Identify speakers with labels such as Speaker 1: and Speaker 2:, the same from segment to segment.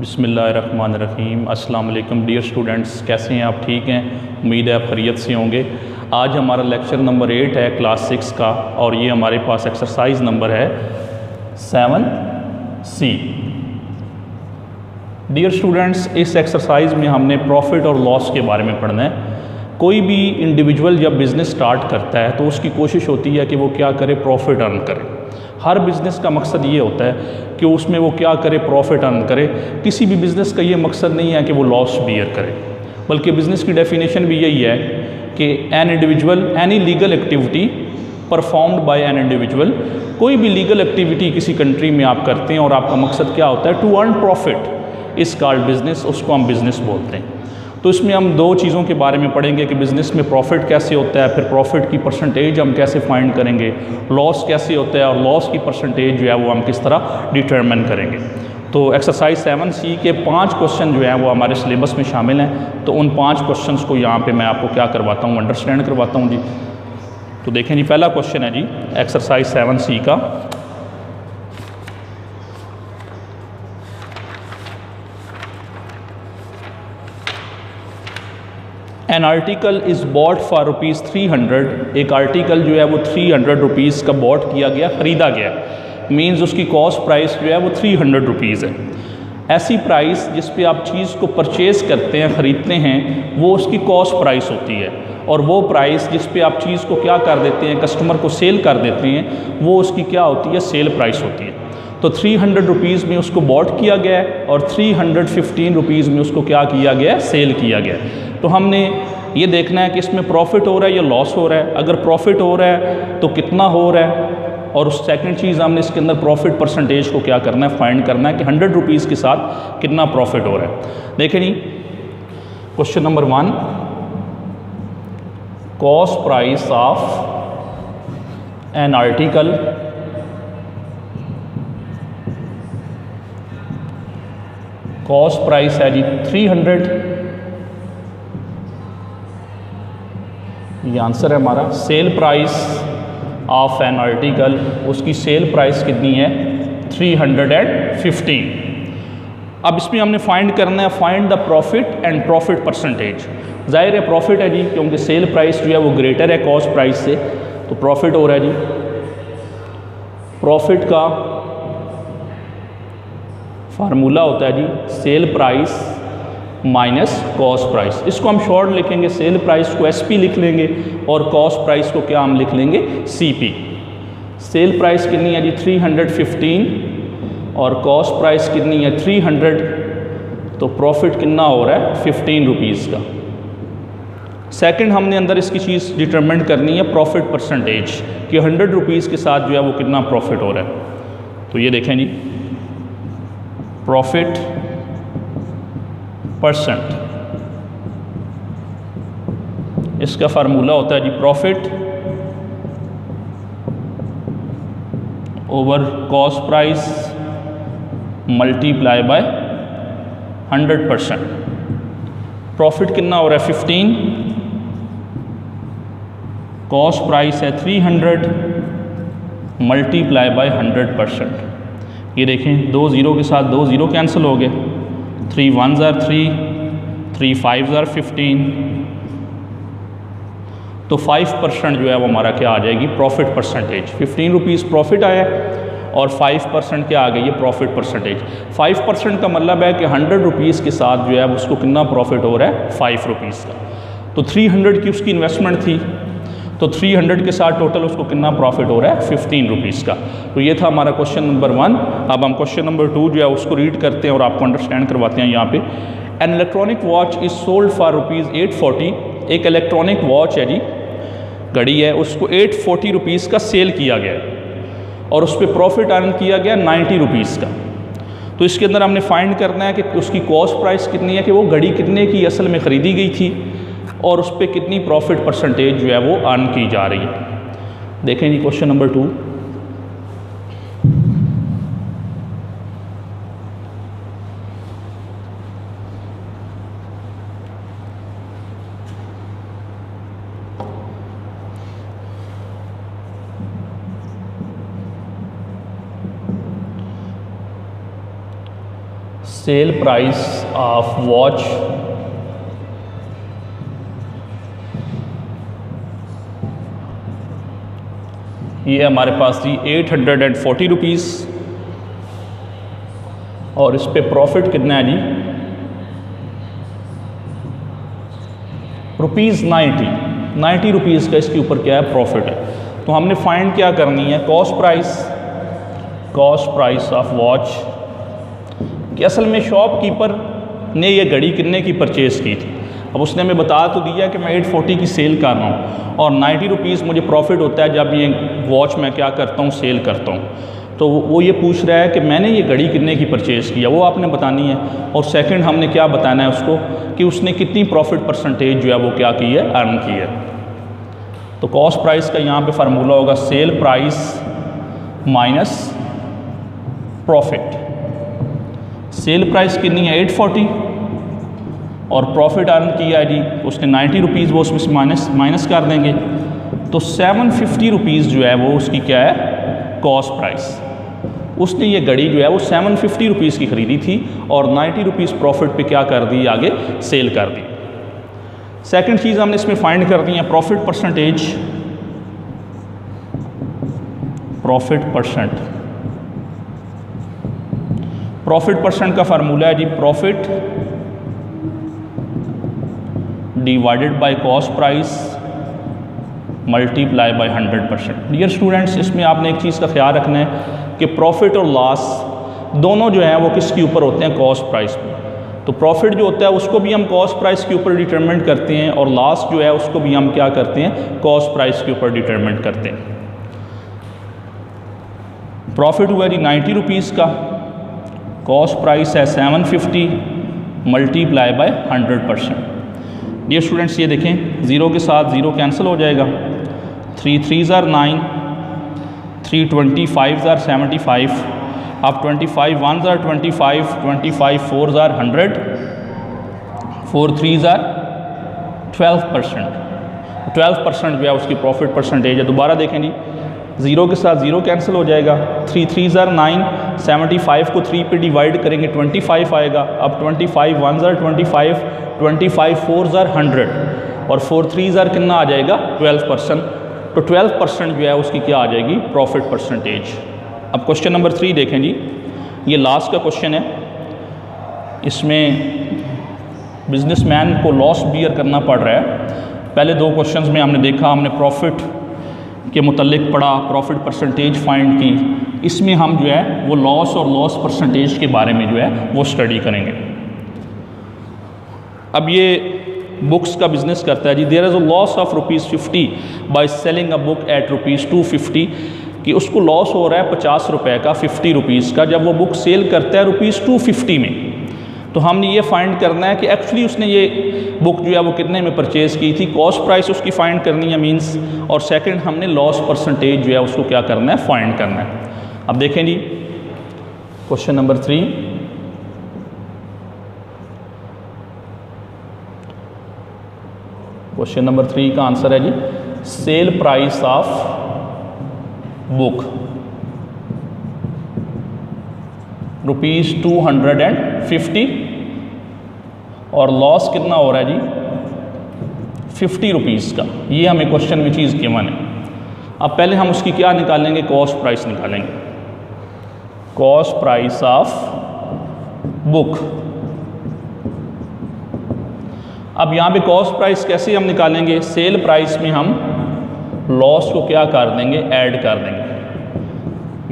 Speaker 1: बिस्मिल्लाहिर्रहमानिर्रहीम। अस्सलाम वालेकुम डियर स्टूडेंट्स, कैसे हैं आप? ठीक हैं, उम्मीद है आप खैरियत से होंगे। आज हमारा लेक्चर नंबर 8 है क्लास 6 का और ये हमारे पास एक्सरसाइज नंबर है 7C। डियर स्टूडेंट्स, इस एक्सरसाइज में हमने प्रॉफिट और लॉस के बारे में पढ़ना है। कोई भी इंडिविजुअल जब बिज़नेस स्टार्ट करता है तो उसकी कोशिश होती है कि वो क्या करे, प्रॉफिट अर्न करे। हर बिज़नेस का मकसद ये होता है कि उसमें वो क्या करे, प्रॉफिट अर्न करे। किसी भी बिज़नेस का ये मकसद नहीं है कि वो लॉस बियर करे, बल्कि बिज़नेस की डेफिनेशन भी यही है कि an individual any legal activity performed by an individual. कोई भी लीगल एक्टिविटी किसी कंट्री में आप करते हैं और आपका मकसद क्या होता है, to earn profit is called business, उसको हम बिज़नेस बोलते हैं। तो इसमें हम दो चीज़ों के बारे में पढ़ेंगे कि बिज़नेस में प्रॉफिट कैसे होता है, फिर प्रॉफिट की परसेंटेज हम कैसे फाइंड करेंगे, लॉस कैसे होता है और लॉस की परसेंटेज जो है वो हम किस तरह डिटरमिन करेंगे। तो एक्सरसाइज 7C के 5 क्वेश्चन जो हैं वो हमारे सिलेबस में शामिल हैं। तो उन 5 क्वेश्चंस को यहाँ पे मैं आपको क्या करवाता हूँ, अंडरस्टैंड करवाता हूँ जी। तो देखें जी, पहला क्वेश्चन है जी एक्सरसाइज 7C का। An article is bought for ₹300। एक आर्टिकल जो है वो 300 रुपीज़ का बॉट किया गया, ख़रीदा गया। मीन्स उसकी कॉस्ट प्राइस जो है वो 300 रुपीज़ है। ऐसी प्राइस जिस पे आप चीज़ को परचेज़ करते हैं, ख़रीदते हैं, वो उसकी कॉस्ट प्राइस होती है। और वो प्राइस जिस पे आप चीज़ को क्या कर देते हैं, कस्टमर को सेल कर देते हैं, वो उसकी क्या होती है, सेल प्राइस होती है। तो 300 रुपीज़ में उसको बॉट किया गया है और 315 रुपीज़ में उसको क्या किया गया है, सेल किया गया है। तो हमने ये देखना है कि इसमें प्रॉफिट हो रहा है या लॉस हो रहा है। अगर प्रॉफिट हो रहा है तो कितना हो रहा है, और उस सेकंड चीज़ हमने इसके अंदर प्रॉफिट परसेंटेज को क्या करना है, फाइंड करना है कि 100 रुपीज़ के साथ कितना प्रॉफिट हो रहा है। देखें जी, question number 1, cost price of an article cost price है जी 300। ये आंसर है हमारा। Sale price of an article, उसकी सेल प्राइस कितनी है, 315। अब इसमें हमने फाइंड करना है, find the profit and profit percentage. जाहिर है प्रॉफिट है जी, क्योंकि सेल प्राइस जो है वो ग्रेटर है कॉस्ट प्राइस से, तो प्रॉफिट हो रहा है जी। प्रॉफिट का फार्मूला होता है जी sale price minus cost price. इसको हम शॉर्ट लिखेंगे, सेल प्राइस को SP लिख लेंगे और कॉस्ट प्राइस को क्या हम लिख लेंगे, CP। सेल प्राइस कितनी है जी 315 और कॉस्ट प्राइस कितनी है 300, तो प्रॉफिट कितना हो रहा है 15 रुपीज़ का। सेकंड हमने अंदर इसकी चीज़ डिटरमिन करनी है प्रॉफिट परसेंटेज कि 100 रुपीज़ के साथ जो है वो कितना प्रॉफिट हो रहा है। तो ये देखें जी, प्रॉफिट परसेंट, इसका फार्मूला होता है जी profit over cost price multiply by 100%। Profit कितना हो रहा है 15, कॉस्ट प्राइस है 300 मल्टीप्लाई बाय 100%। ये देखें, 2 0 के साथ 2 0 कैंसिल हो गए, 3 1s are 3, 3 5s are 15। तो 5% जो है वो हमारा क्या आ जाएगी, प्रॉफिट परसेंटेज। 15 रुपीज़ प्रॉफिट आया और 5% क्या आ गई है, प्रॉफिट परसेंटेज। 5% का मतलब है कि 100 रुपीज़ के साथ जो है उसको कितना प्रॉफिट हो रहा है, 5 रुपीज़ का। तो 300 की उसकी इन्वेस्टमेंट थी, तो 300 के साथ टोटल उसको कितना प्रॉफिट हो रहा है, 15 रुपीज़ का। तो ये था हमारा क्वेश्चन नंबर 1। अब हम क्वेश्चन नंबर 2 जो है उसको रीड करते हैं और आपको अंडरस्टैंड करवाते हैं। यहाँ पे an electronic watch is sold for ₹840। एक इलेक्ट्रॉनिक वॉच है जी, घड़ी है, उसको 840 रुपीज़ का सेल किया गया और उस पर प्रॉफिट अर्न किया गया 90 रुपीज़ का। तो इसके अंदर हमने फाइंड करना है कि उसकी कॉस्ट प्राइस कितनी है, कि वो घड़ी कितने की असल में ख़रीदी गई थी और उस पर कितनी प्रॉफिट परसेंटेज जो है वो अर्न की जा रही है। देखें जी question number 2, sale price of watch ये हमारे पास जी 840 रुपीज़, और इस पे प्रॉफिट कितना है जी ₹90 रुपीज़ का इसके ऊपर क्या है प्रॉफिट है। तो हमने फाइंड क्या करनी है, कॉस्ट प्राइस ऑफ वॉच कि असल में शॉपकीपर ने ये घड़ी कितने की परचेज़ की थी। अब उसने हमें बता तो दिया कि मैं 840 की सेल कर रहा हूँ और 90 रुपीज़ मुझे प्रॉफिट होता है जब ये वॉच मैं क्या करता हूँ, सेल करता हूँ। तो वो ये पूछ रहा है कि मैंने ये घड़ी कितने की परचेज़ किया, वो आपने बतानी है। और सेकंड हमने क्या बताना है उसको कि उसने कितनी प्रॉफिट परसेंटेज जो है वो क्या की है, अर्न की है। तो कॉस्ट प्राइस का यहाँ पे फार्मूला होगा cell price minus profit. Cell price कितनी है 840 और प्रॉफिट अर्न किया है जी उसने 90 रुपीज़, वो उसमें से माइनस कर देंगे तो 750 रुपीज़ जो है वो उसकी क्या है कॉस्ट प्राइस। उसने ये घड़ी जो है वो 750 रुपीज़ की ख़रीदी थी और 90 रुपीज़ प्रॉफिट पे क्या कर दी, आगे सेल कर दी। सेकंड चीज़ हमने इसमें फाइंड करनी है प्रॉफिट परसेंटेज। प्रॉफिट परसेंट का फार्मूला है जी profit divided by cost price multiply by 100%। Dear students, इसमें आपने एक चीज़ का ख्याल रखना है कि प्रॉफिट और लॉस दोनों जो हैं वो किसके ऊपर होते हैं, कॉस्ट प्राइस पे। तो प्रॉफिट जो होता है उसको भी हम कॉस्ट प्राइस के ऊपर डिटरमिन करते हैं और लॉस जो है उसको भी हम क्या करते हैं, कॉस्ट प्राइस के ऊपर डिटरमिन करते हैं। प्रॉफिट हुआ जी 90 रुपीज़ का, कॉस्ट प्राइस है 750 मल्टीप्लाई बाय 100%। डियर स्टूडेंट्स ये देखें, ज़ीरो के साथ ज़ीरो कैंसिल हो जाएगा, 3 3s are 9, 3 25s are 75, अब 25 1s are 25, 25 4s are 100, 4 3s are 12%। 12% जो है उसकी प्रॉफिट परसेंटेज है। दोबारा देखें जी, ज़ीरो के साथ ज़ीरो कैंसिल हो जाएगा, 3 3s are 9, 75 को 3 पे डिवाइड करेंगे 25 आएगा, अब 25 1s are 25, 25 4s are 100 और 4 3s are कितना आ जाएगा 12%। तो 12% जो है उसकी क्या आ जाएगी, प्रॉफिट परसेंटेज। अब क्वेश्चन नंबर 3 देखें जी, ये लास्ट का क्वेश्चन है। इसमें बिजनेसमैन को लॉस बियर करना पड़ रहा है। पहले दो क्वेश्चंस में हमने देखा, हमने प्रॉफिट के मुतल्लिक पढ़ा, प्रॉफिट परसेंटेज फाइंड की। इसमें हम जो है वो लॉस और लॉस परसेंटेज के बारे में जो है वो स्टडी करेंगे। अब ये बुक्स का बिजनेस करता है जी। There is a loss of ₹50 by selling a book at ₹250 कि उसको लॉस हो रहा है 50 रुपये का, 50 रुपीज़ का, जब वो बुक सेल करता है ₹250 में। तो हमने ये फाइंड करना है कि एक्चुअली उसने ये बुक जो है वो कितने में परचेज़ की थी, कॉस्ट प्राइस उसकी फाइंड करनी है मींस, और सेकंड हमने लॉस परसेंटेज जो है उसको क्या करना है, फाइंड करना है। अब देखें जी क्वेश्चन नंबर 3, क्वेश्चन नंबर 3 का आंसर है जी सेल प्राइस ऑफ बुक ₹250 और लॉस कितना हो रहा है जी 50 रुपीज़ का। ये हमें क्वेश्चन में चीज़ गिवन है। अब पहले हम उसकी क्या निकालेंगे, कॉस्ट प्राइस निकालेंगे। Cost price of book. अब यहाँ पे कॉस्ट प्राइस कैसे हम निकालेंगे, सेल प्राइस में हम लॉस को क्या कर देंगे, ऐड कर देंगे।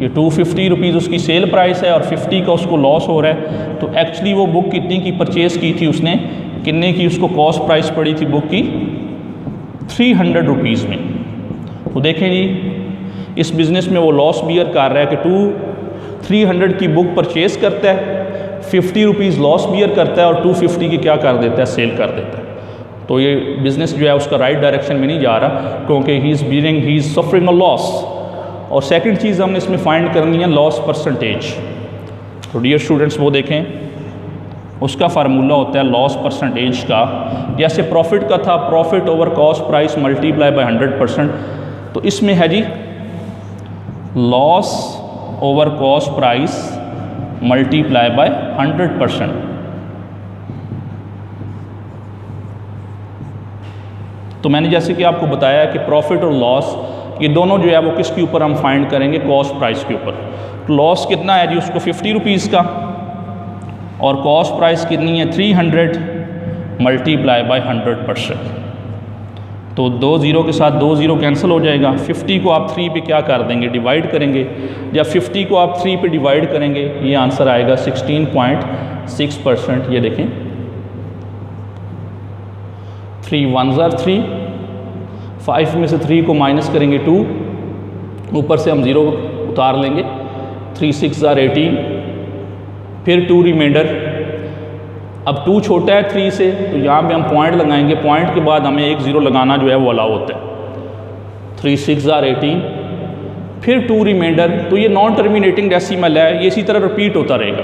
Speaker 1: ये 250 रुपीज़ उसकी सेल प्राइस है और 50 का उसको लॉस हो रहा है। तो एक्चुअली वो बुक कितनी की परचेज़ की थी उसने, कितने की उसको कॉस्ट प्राइस पड़ी थी बुक की, 300 रुपीज़ में। तो देखें जी इस बिज़नेस में वो लॉस बियर कर रहा है कि 300 की बुक परचेज़ करता है, 50 रुपीज़ लॉस बियर करता है और 250 की क्या कर देता है, सेल कर देता है। तो ये बिज़नेस जो है उसका राइट डायरेक्शन में नहीं जा रहा, क्योंकि he is suffering a loss. और सेकंड चीज़ हमने इसमें फाइंड करनी है लॉस परसेंटेज। तो डियर स्टूडेंट्स वो देखें, उसका फार्मूला होता है लॉस परसेंटेज का, जैसे प्रॉफिट का था profit over cost price multiply by 100%। तो इसमें है जी loss over cost price multiply by 100%। तो मैंने जैसे कि आपको बताया कि प्रॉफिट और लॉस ये दोनों जो है वो किसके ऊपर हम फाइंड करेंगे, कॉस्ट प्राइस के ऊपर। तो लॉस कितना है जी, उसको 50 रुपीज़ का, और कॉस्ट प्राइस कितनी है 300 मल्टीप्लाई बाय 100%। तो 2 ज़ीरो के साथ 2 ज़ीरो कैंसिल हो जाएगा। 50 को आप 3 पे क्या कर देंगे, डिवाइड करेंगे। जब 50 को आप 3 पे डिवाइड करेंगे ये आंसर आएगा 16.6%। ये देखें 3 1s are 3, 5 में से 3 को माइनस करेंगे 2, ऊपर से हम 0 उतार लेंगे, 3 6s are 18, फिर 2 रिमाइंडर। अब 2 छोटा है 3 से, तो यहाँ पे हम पॉइंट लगाएंगे, पॉइंट के बाद हमें एक 0 लगाना जो है वो अलाउ होता है। 3 6s are 18, फिर 2 रिमाइंडर। तो ये नॉन टर्मिनेटिंग डेसिमल है, ये इसी तरह रिपीट होता रहेगा।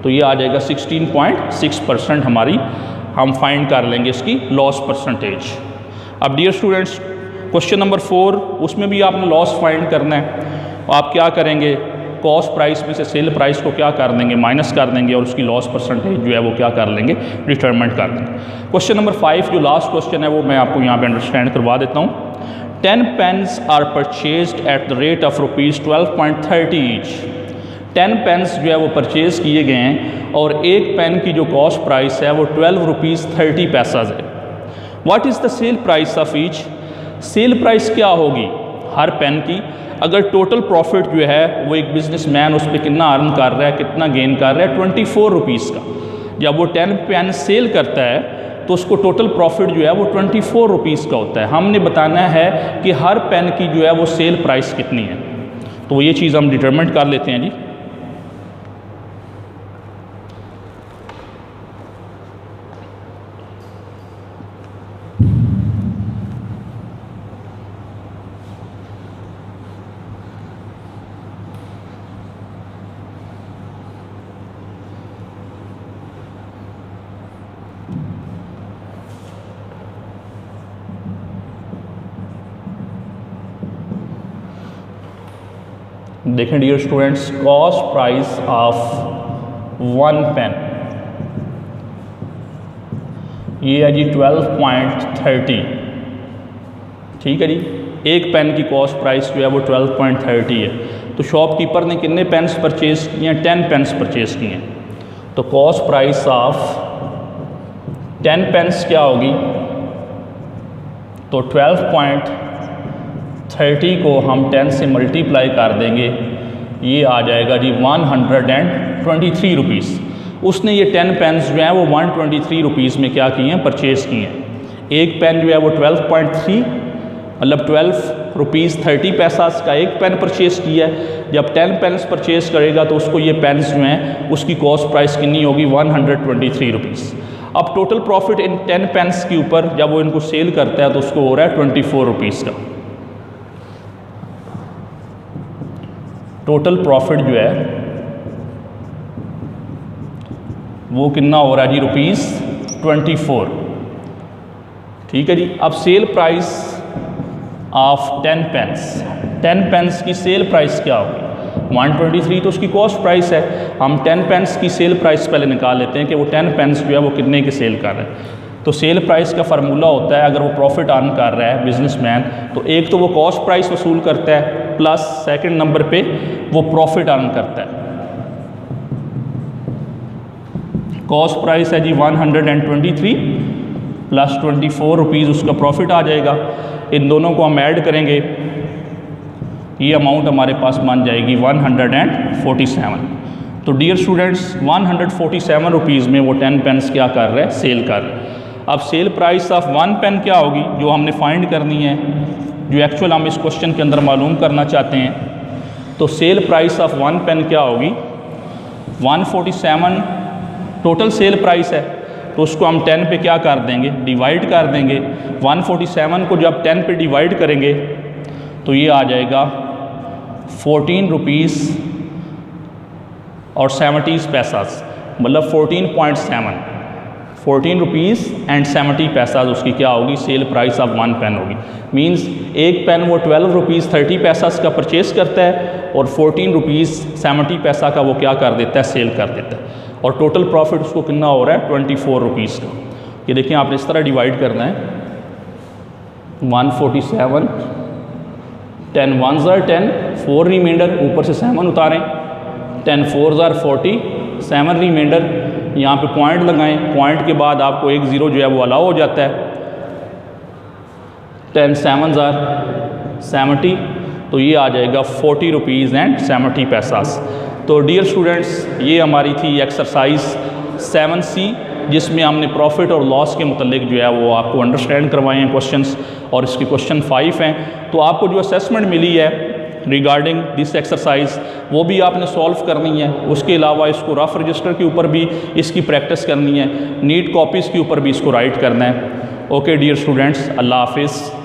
Speaker 1: तो ये आ जाएगा 16.6% हमारी, हम फाइंड कर लेंगे इसकी लॉस परसेंटेज। अब डियर स्टूडेंट्स क्वेश्चन नंबर 4, उसमें भी आपने लॉस फाइंड करना है। आप क्या करेंगे, कॉस्ट प्राइस में से सेल प्राइस को क्या कर देंगे, माइनस कर देंगे, और उसकी लॉस परसेंटेज जो है वो क्या कर लेंगे, डिटरमिन कर देंगे। क्वेश्चन नंबर 5 जो लास्ट क्वेश्चन है वो मैं आपको यहाँ पे अंडरस्टैंड करवा देता हूँ। 10 pens are purchased at the rate of ₹12.30 each. 10 pens जो है वो परचेज़ किए गए हैं और एक पेन की जो कॉस्ट प्राइस है वो ₹12.30 है। What is the cell price of each. Cell price क्या होगी हर पेन की, अगर टोटल प्रॉफिट जो है वो एक बिजनेसमैन उस पर कितना अर्न कर रहा है, कितना गेन कर रहा है, 24 रुपीज़ का। जब वो 10 पेन सेल करता है तो उसको टोटल प्रॉफिट जो है वो 24 रुपीज़ का होता है। हमने बताना है कि हर पेन की जो है वो सेल प्राइस कितनी है, तो ये चीज़ हम डिटरमिन कर लेते हैं जी। देखें dear students, cost price of 1 pen ये है जी 12.30। ठीक है जी, एक पेन की कॉस्ट प्राइस जो है वो 12.30 है। तो शॉपकीपर ने कितने पेन्स परचेज किए हैं, 10 पेन्स परचेज किए हैं। तो कॉस्ट प्राइस ऑफ 10 पेन्स क्या होगी, तो 12.30 को हम 10 से मल्टीप्लाई कर देंगे, ये आ जाएगा जी 123 रुपीज़। उसने ये 10 पेन्स जो हैं वो 123 रुपीज़ में क्या किए हैं, परचेज़ किए हैं। एक पेन जो है वो 12.3 मतलब 12.30 का एक पेन परचेज़ किया है। जब 10 पेन्स परचेज़ करेगा तो उसको ये पेन्स जो हैं उसकी कॉस्ट प्राइस कितनी होगी, 123 रुपीज़। अब टोटल प्रॉफिट इन 10 पेन्स के ऊपर जब वो इनको सेल करता है तो उसको हो रहा है 24 रुपीज़ का। टोटल प्रॉफिट जो है वो कितना हो रहा है जी, ₹24। ठीक है जी। अब sale price of 10 pens, 10 pens की सेल प्राइस क्या होगी, 123 तो उसकी कॉस्ट प्राइस है। हम 10 पेन्स की सेल प्राइस पहले निकाल लेते हैं कि वो 10 पेन्स जो है वो कितने की सेल कर रहे हैं। तो सेल प्राइस का फार्मूला होता है, अगर वो प्रॉफिट अर्न कर रहा है बिजनेसमैन तो एक तो वो कॉस्ट प्राइस वसूल करता है प्लस सेकंड नंबर पे वो प्रॉफिट अर्न करता है। कॉस्ट प्राइस है जी 123 प्लस 24 रुपीज़ उसका प्रॉफिट आ जाएगा। इन दोनों को हम ऐड करेंगे, ये अमाउंट हमारे पास बन जाएगी 147। तो डियर स्टूडेंट्स 147 रुपीज़ में वो 10 पेन्स क्या कर रहे हैं, सेल कर रहे हैं। अब सेल प्राइस ऑफ 1 पेन क्या होगी जो हमने फाइंड करनी है, जो एक्चुअल हम इस क्वेश्चन के अंदर मालूम करना चाहते हैं। तो सेल प्राइस ऑफ 1 पेन क्या होगी, 147 टोटल सेल प्राइस है, तो उसको हम 10 पे क्या कर देंगे, डिवाइड कर देंगे। 147 को जब 10 पे डिवाइड करेंगे तो ये आ जाएगा 14 रुपीज़ और 70 पैसा, मतलब 14.7 14 रुपीज़ एंड 70 पैसा उसकी क्या होगी, सेल प्राइस ऑफ 1 पेन होगी। मींस एक पेन वो 12 रुपीज़ 30 पैसा का परचेज़ करता है और 14 रुपीज़ 70 पैसा का वो क्या कर देता है, सेल कर देता है। और टोटल प्रॉफिट उसको कितना हो रहा है, 24 रुपीज़ का। ये देखिए आपने इस तरह डिवाइड करना है, 147, 10 1s are 10, 4 रिमाइंडर, ऊपर से 7 उतारें, 10 4s are 40, 7 रिमाइंडर, यहाँ पे पॉइंट लगाएं, पॉइंट के बाद आपको एक ज़ीरो जो है वो अलाउ हो जाता है, 10 7s are 70, तो ये आ जाएगा 40 रुपीज़ एंड 70 पैसास। तो डियर स्टूडेंट्स, ये हमारी थी एक्सरसाइज 7C, जिसमें हमने प्रॉफिट और लॉस के मुतल्लिक जो है वो आपको अंडरस्टैंड करवाए हैं क्वेश्चंस, और इसके क्वेश्चन 5 हैं। तो आपको जो असेसमेंट मिली है रिगार्डिंग दिस एक्सरसाइज वो भी आपने सॉल्व करनी है। उसके अलावा इसको रफ रजिस्टर के ऊपर भी इसकी प्रैक्टिस करनी है, नीट कॉपीज़ के ऊपर भी इसको राइट करना है। ओके डियर स्टूडेंट्स, अल्लाह हाफिज़।